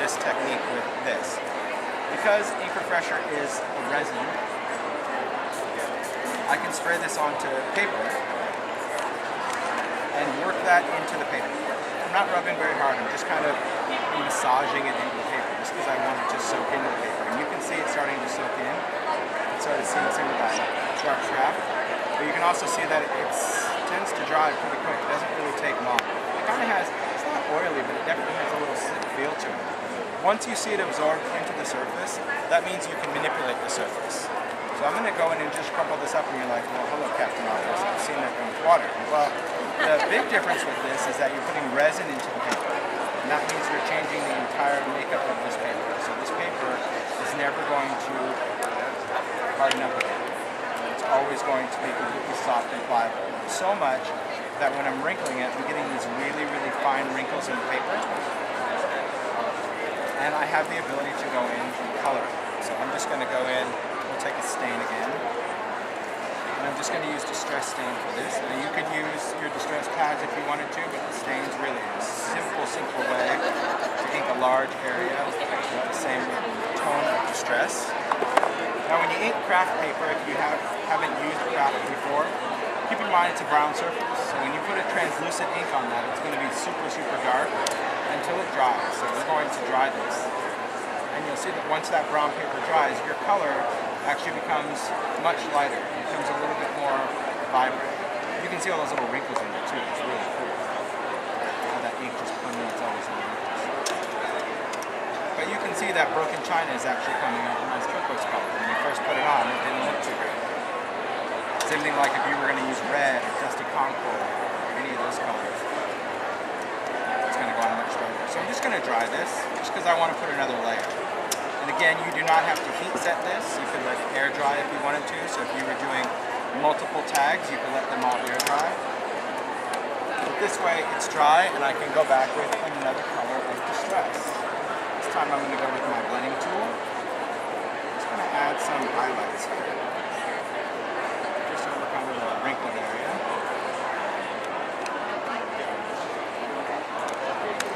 this technique with this. Because ink refresher is a resin, I can spray this onto paper and work that into the paper. I'm not rubbing very hard, I'm just kind of massaging it into the paper just because I want it to soak into the paper. And you can see it starting to soak in. It started seeing some of that dark scrap. But you can also see that it tends to dry pretty quick. It doesn't really take long. It kind of has, it's not oily, but it definitely has a little slick feel to it. Once you see it absorb into the surface, that means you can manipulate the surface. So I'm going to go in and just crumple this up and you're like, well, hello, Captain Obvious. I've seen that go with water. Well, the big difference with this is that you're putting resin into the paper. And that means you're changing the entire makeup of this paper. So this paper is never going to harden up again. It's always going to be completely soft and pliable. So much that when I'm wrinkling it, I'm getting these really, really fine wrinkles in the paper. And I have the ability to go in and color it. So I'm just going to go in, we'll take a stain again. And I'm just going to use distress stain for this. Now you could use your distress pads if you wanted to, but the stain's really a simple way to ink a large area with the same tone of distress. Now when you ink craft paper, if you haven't used craft before, keep in mind it's a brown surface. So when you put a translucent ink on that, it's going to be super, super dark until it dries. So we're going to dry this. And you'll see that once that brown paper dries, your color actually becomes much lighter. It becomes a little bit more vibrant. You can see all those little wrinkles in there too. It's really cool. How that ink just permeates all these little wrinkles. But you can see that broken china is actually coming out a nice turquoise color. When you first put it on, it didn't look too great. Same thing like if you were going to use red or dusty concord or any of those colors. It's going to go on much darker. So I'm just going to dry this just because I want to put another layer. And again, you do not have to heat set this. You could let it air dry if you wanted to. So if you were doing multiple tags, you could let them all air dry. But this way, it's dry, and I can go back with another color of distress. This time I'm going to go with my blending tool. I'm just going to add some highlights here. Just over kind of the wrinkled area.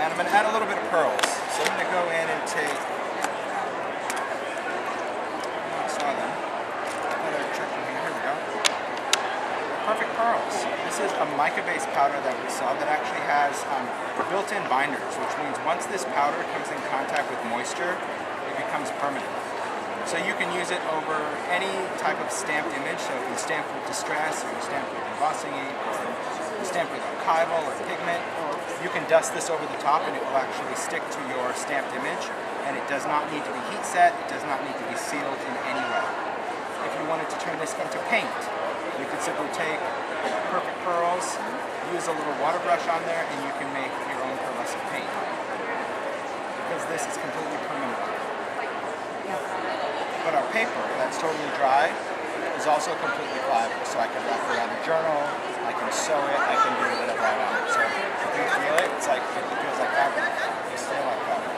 And I'm going to add a little bit of pearls. So I'm going to go in and take perfect pearls. This is a mica-based powder that we saw that actually has built-in binders, which means once this powder comes in contact with moisture, it becomes permanent. So you can use it over any type of stamped image. So if you stamp with distress, or you stamp with embossing ink, or you stamp with archival or pigment, you can dust this over the top and it will actually stick to your stamped image. And it does not need to be heat set, it does not need to be sealed in any way. If you wanted to turn this into paint, you could simply take perfect pearls, use a little water brush on there, and you can make your own pearlescent paint. Because this is completely permanent. But our paper, that's totally dry, is also completely pliable. So I can wrap it around a journal, I can sew it, I can do whatever I want. So if you feel it, it's like, it feels like fabric. It stays like fabric.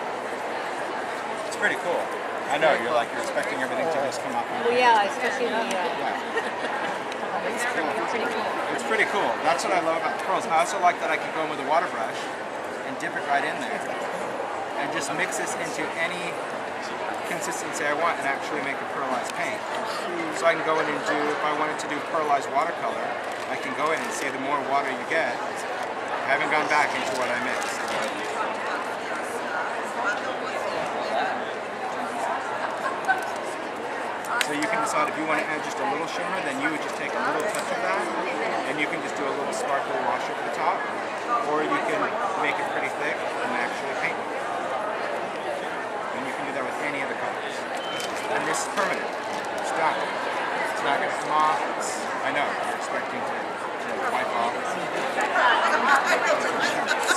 It's pretty cool. I know, you're expecting everything to just come out. Well, yeah, especially the... It's pretty cool. It's pretty cool. That's what I love about the pearls. I also like that I can go in with a water brush and dip it right in there and just mix this into any consistency I want and actually make a pearlized paint. So I can go in and do, if I wanted to do pearlized watercolor, I can go in and see the more water you get. I haven't gone back into what I mixed. So you can decide if you want to add just a little shimmer, then you would just take a little touch of that, and you can just do a little sparkle wash over the top, or you can make it pretty thick and actually paint it. And you can do that with any of the colors. And this is permanent. It's done. It's not going to come off. I know, you're expecting to wipe off.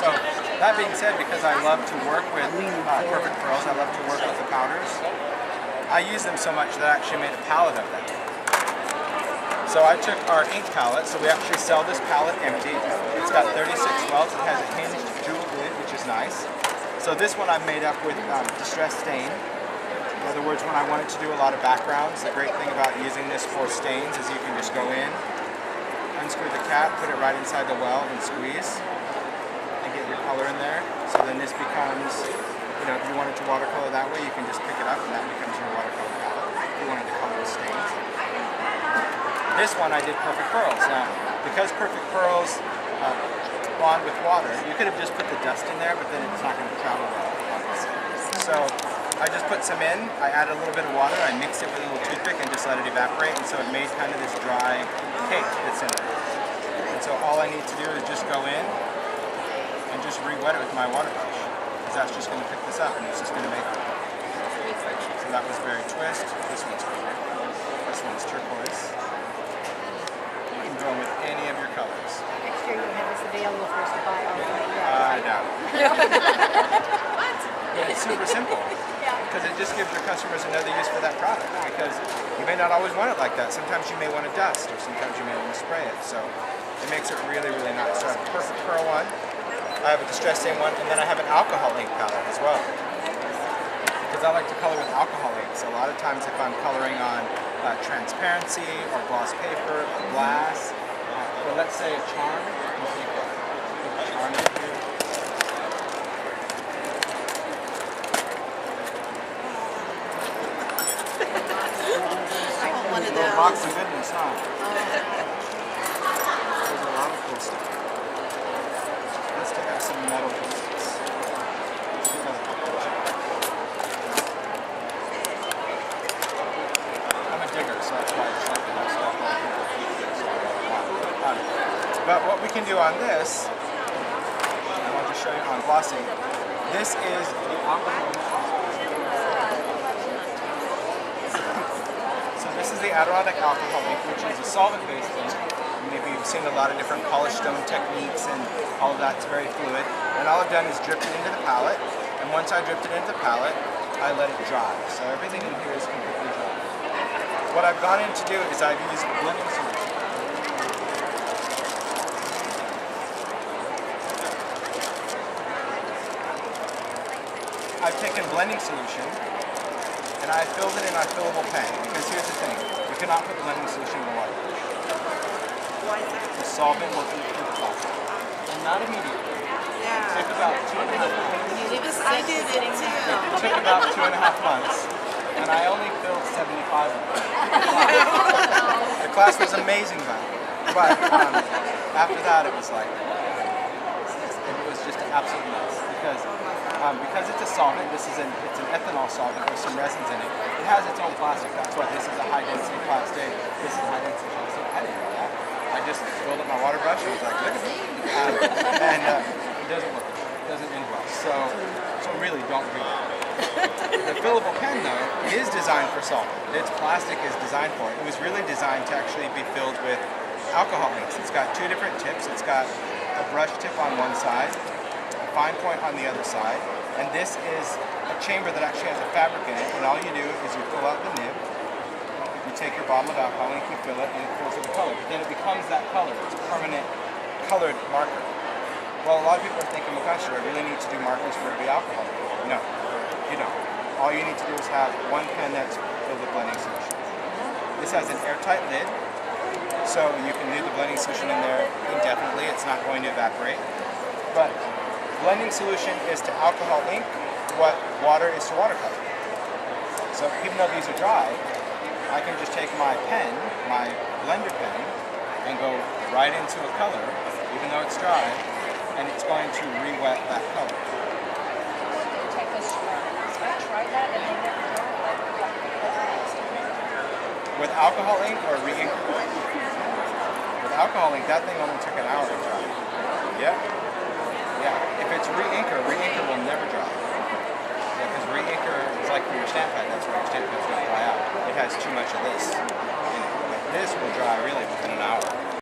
So, that being said, because I love to work with perfect pearls, I love to work with the powders, I use them so much that I actually made a palette of them. So I took our ink palette, so we actually sell this palette empty. It's got 36 welds, it has a hinged jewel lid, which is nice. So this one I made up with distress stain. In other words, when I wanted to do a lot of backgrounds, the great thing about using this for stains is you can just go in, unscrew the cap, put it right inside the well and squeeze, and get your color in there. So then this becomes if you wanted to watercolor that way, you can just pick it up and that becomes your watercolor palette. If you wanted to color with stains. This one I did Perfect Pearls. Now, because Perfect Pearls bond with water, you could have just put the dust in there, but then it's not going to travel well, obviously. So I just put some in, I added a little bit of water, I mixed it with a little toothpick and just let it evaporate, and so it made kind of this dry cake that's in there. And so all I need to do is just go in and just re-wet it with my water brush, because that's just going to pick this up and it's just going to make it. So that was Berry Twist. This one's clear. This one's turquoise. You can go with any of your colors. Next year you'll have this available for us to buy all I doubt it. But it's super simple. Because it just gives your customers another use for that product. Because you may not always want it like that. Sometimes you may want to dust, or sometimes you may want to spray it. So it makes it really, really nice. So I have a Perfect Pearl one, I have a Distress Stain one, and then I have an alcohol ink palette as well. Because I like to color with alcohol inks. A lot of times if I'm coloring on transparency or gloss paper or glass, or let's say a charm, you can take a charm in here. One of A little those. box of goodness, huh? There's a lot of cool stuff. Let's take out some metal pieces. I'm a digger, so that's why I just like to have stuff like that. But what we can do on this, and I'll just show you on glossing, this is the alcohol. This is the Adirondack alcohol ink, which is a solvent-based ink. Maybe you've seen a lot of different polished stone techniques and all of that. It's very fluid. And all I've done is dripped it into the palette. And once I dripped it into the palette, I let it dry. So everything in here is completely dry. What I've gone in to do is I've used blending solution. I've taken blending solution and I filled it in a fillable pen, because here's the thing, you cannot put blending solution in the water. Why is that? The solvent will eat through the plastic. And not immediately. It took about 2.5 months. I did it too. It took about 2.5 months, and I only filled 75 of them. The class was amazing then, but after that it was like, it was just an absolute mess, because it's a solvent. It's an ethanol solvent with some resins in it. It has its own plastic. That's why this is a high density plastic. This is a high density plastic. I didn't know that. I just filled up my water brush and was like, look at me. And it doesn't work. It doesn't end well. So really don't do it. The fillable pen though is designed for solvent. Its plastic is designed for it. It was really designed to actually be filled with alcohol inks. It's got two different tips. It's got a brush tip on one side, fine point on the other side, and this is a chamber that actually has a fabric in it, and all you do is you pull out the nib, you take your bottle of alcohol ink, you fill it, and it fills it with color. But then it becomes that color. It's a permanent colored marker. Well, a lot of people are thinking, well gosh, do I really need to do markers for it to be alcohol? No, you don't. All you need to do is have one pen that's filled with blending solution. This has an airtight lid, so you can leave the blending solution in there indefinitely. It's not going to evaporate. But blending solution is to alcohol ink what water is to watercolor. So even though these are dry, I can just take my pen, my blender pen, and go right into a color, even though it's dry, and it's going to re-wet that color. With alcohol ink or re-inker? With alcohol ink, that thing only took an hour to dry. Yep. Yeah. If it's re-inker will never dry. Yeah, because re-inker is like for your stamp pad. That's where your stamp pad's going to dry out. It has too much of this in it. But this will dry really within an hour.